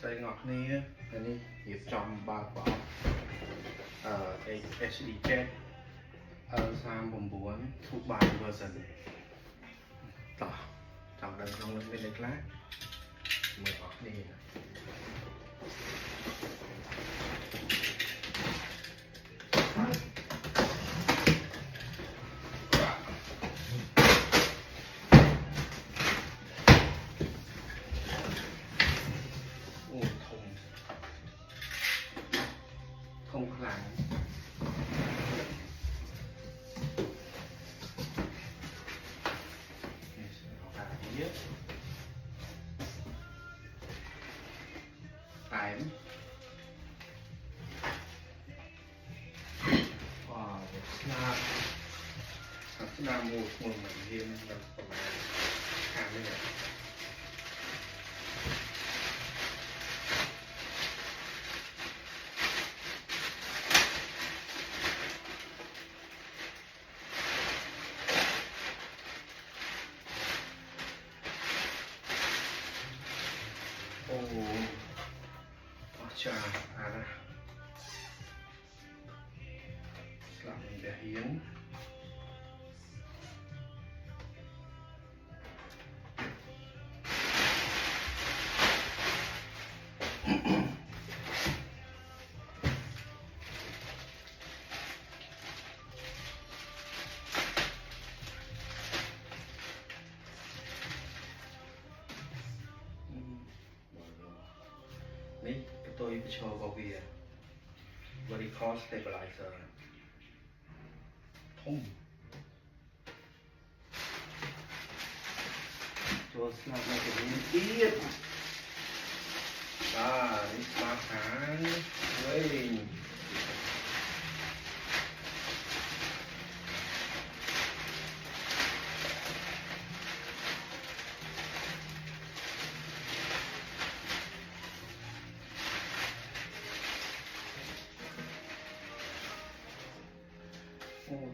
đây ngọt ní này nhịp trong ba bỏ HD jet sang bồn bốn thuộc bài version tỏ trong đây trong lên bên đây lát mười ngọt ní không làm time snap một mình riêng đượcประมาณ5 minutes chà ra làm mình để hiếnនេះបន្ទុយបញ្ឈររបស់វា vertical stabilizer ធំចូលស្លាប់នៅជំនាញទៀតនេះស្លាប់ខាងវិញ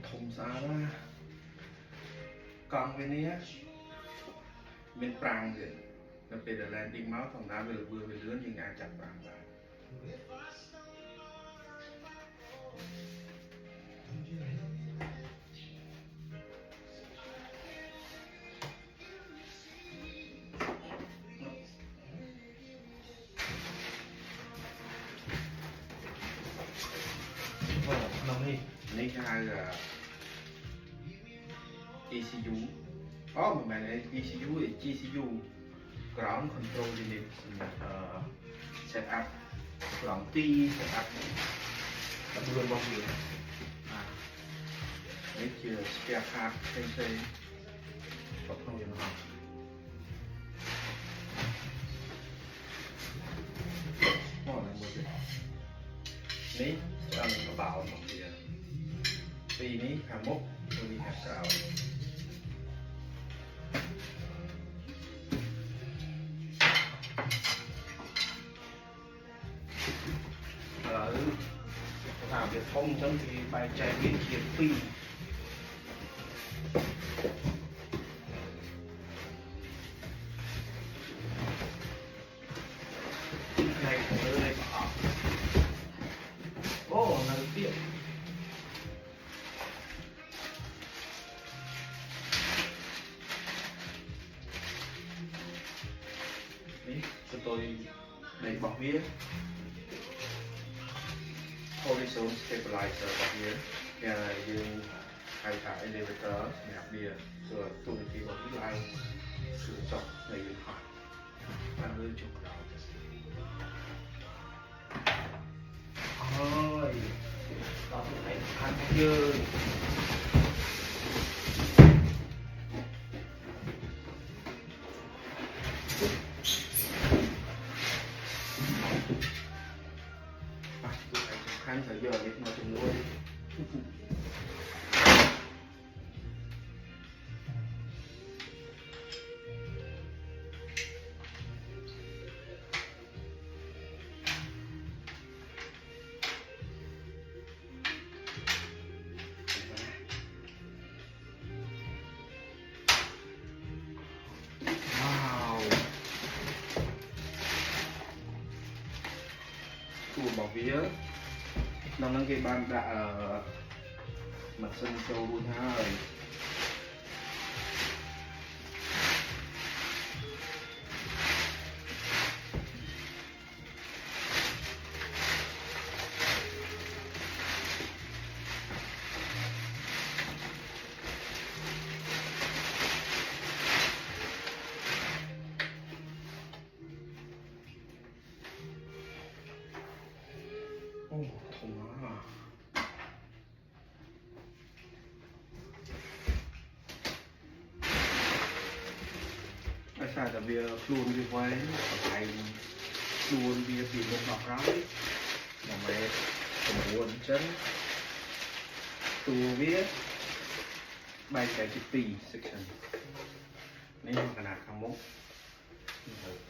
ធំស្អាតណាកង់វានេះមានប្រាំងទៀតនៅពេលដែល landing មកធម្មតាវាលឿនយើងអាចចាប់ប្រាំងបាននេះហៅ ECU មិនមែន ECU ទេ GCU ground control unit សម្រាប់set up ក្រងទី set up ដំណើររបស់វានេះជា spare part ផ្សេងៗក្នុងយន្តហោះនេះតាមកបោរបស់វាពីនេះខាងមុខពីខាងក្រោយឥឡូវថាវាធំអញ្ចឹងគេបែងចែកវាជា2បន្ទុយនៃរបស់វា horizontal stabilizer របស់វាយើងហៅថា elevator សម្រាប់វាគឺទូនាទីរបស់វាឡើងគឺចុះនៃយន្តហោះបានលើចុះក្រោយហើយដល់ផ្នែកខាងយើងphải giờ để mà từng nuôi wow chuột bảo vía nó nâng cái ban đã mặt sân châu luôn ha rồi thùng đó tại vì luôn đi quay phải luôn đi tìm một bọc ráo mà mẹ cũng buồn chân tu viết bài cái chữ P section nên mà khả năng không mốc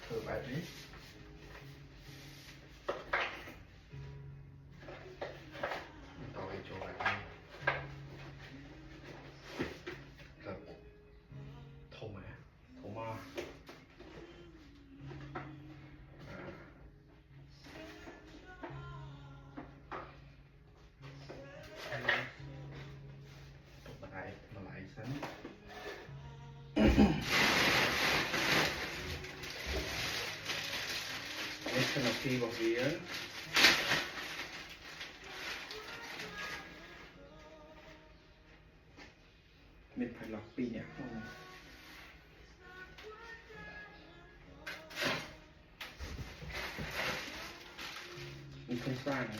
thử bài đấy tỏi cho bạn tập thùng mà lại sẵn Next là khi vào phía mình phải lọc pin nhé không mình không sai này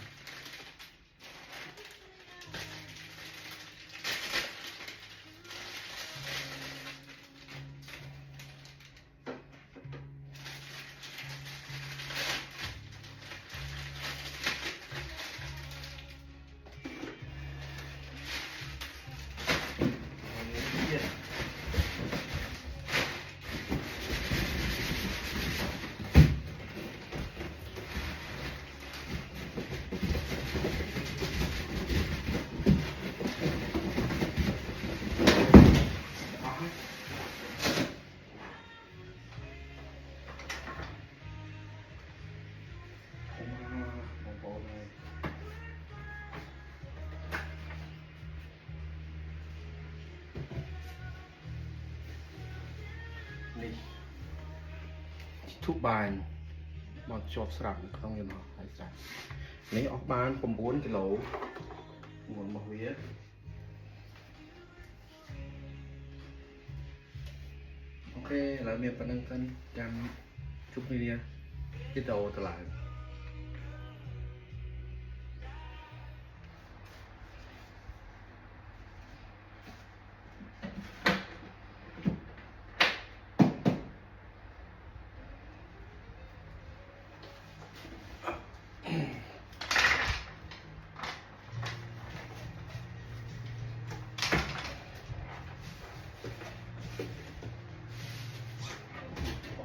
នេះធុបាយមកជាប់ស្រាប់ក្នុងយន្តហោះហើយស្រាប់នេះអស់បាន9គីឡូមុនរបស់វាអូខេឥឡូវមានប៉ុណ្្នឹងសិនចាំជួបគ្នាវីដេអូទៅឡើង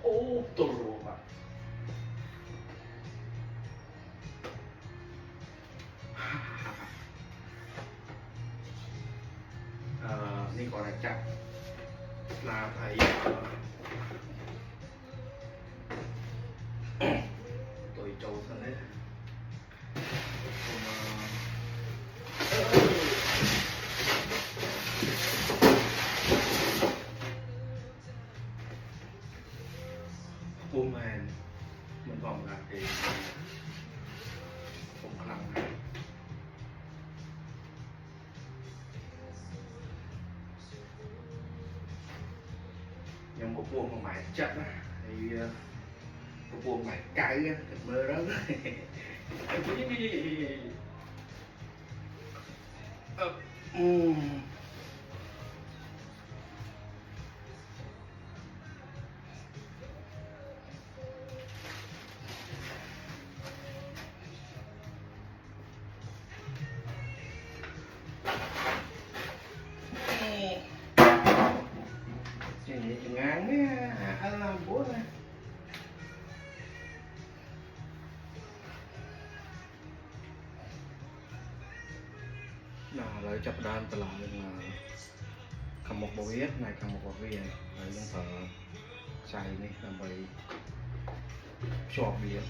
អូទល់រួមបាទនេះគាត់តែចាប់ស្លាបហើយtôiចូលសិនទេពុំមែនមិនធម្មតាទេពុំខ្លាំងណាស់ខ្ញុំក៏ពួងមួយម៉ែចិត្តណាហើយក៏ពួងម៉ែកៅទៅមើលទៅngang á làm bố này nào lại chập đan từ lại là cầm một bộ viết này cầm một bộ viết này rồi chúng ta xài này làm vậy chọn viết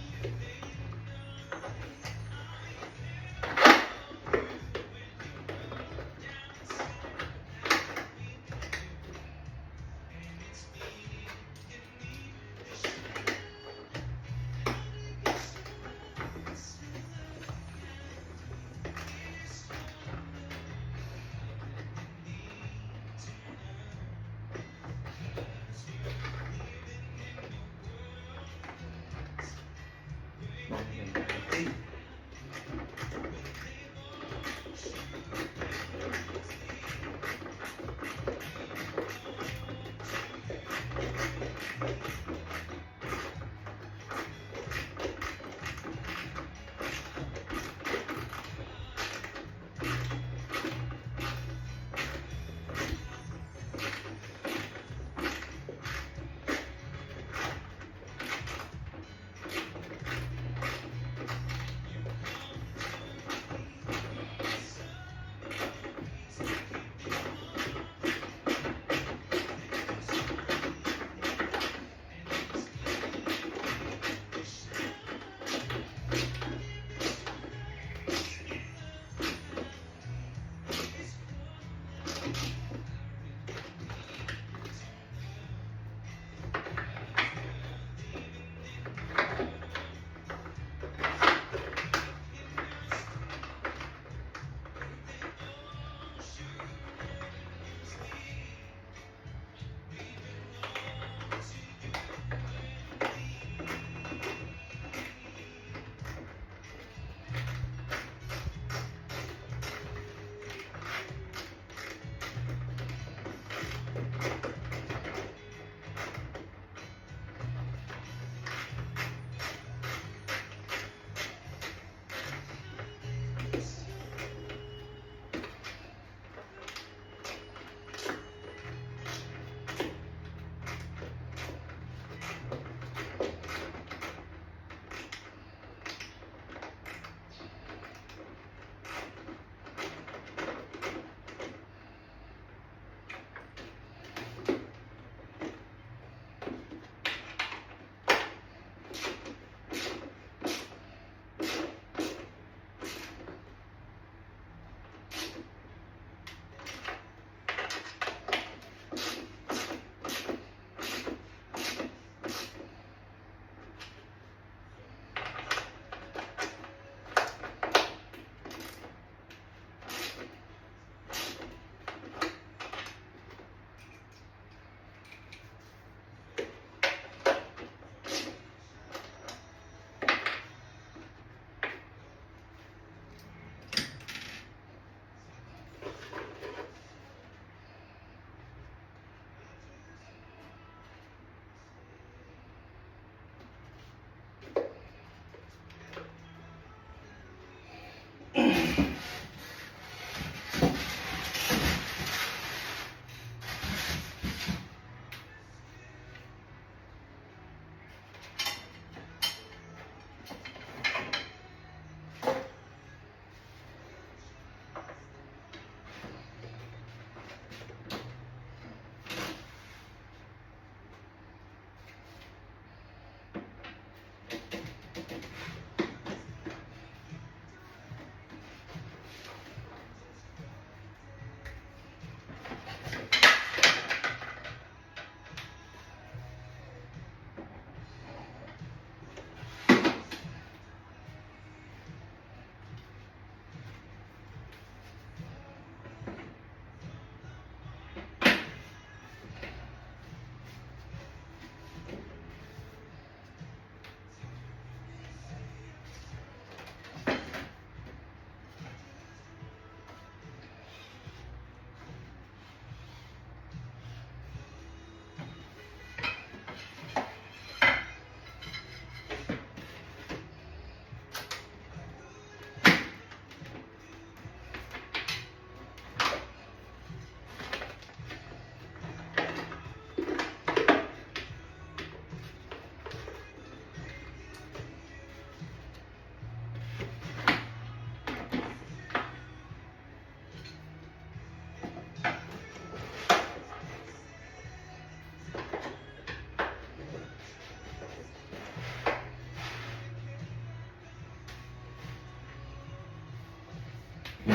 ว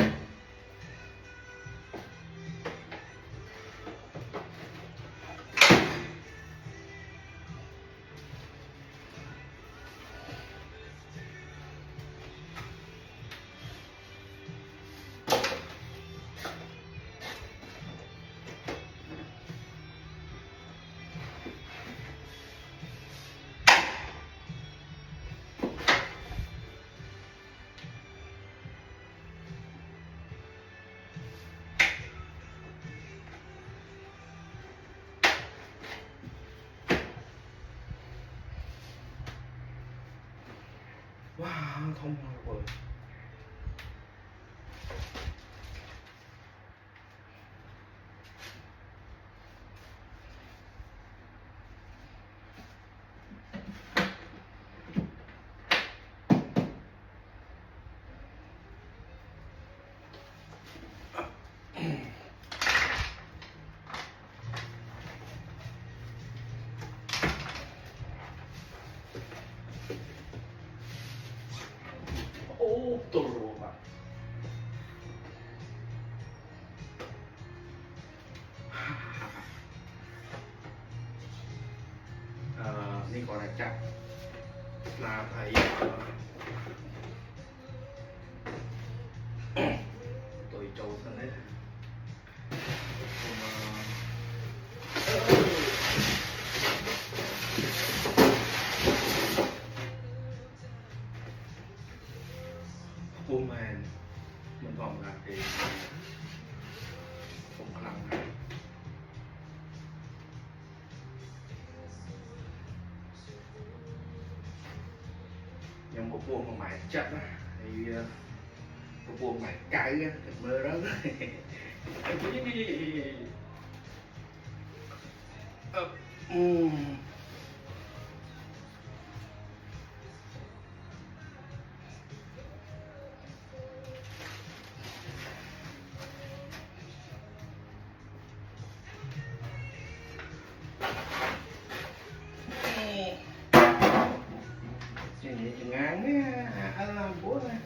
้าวthông hoa rồi ô tô màนี่ก่อนนะจ๊ะลาไทยtôi trâu thân đấy hôm nay mình còn là cái không khăn này nhưng có buông mà mày chắc á thì có buông mày cay á thật mơ đó Chừng ngán á, anh làm bố này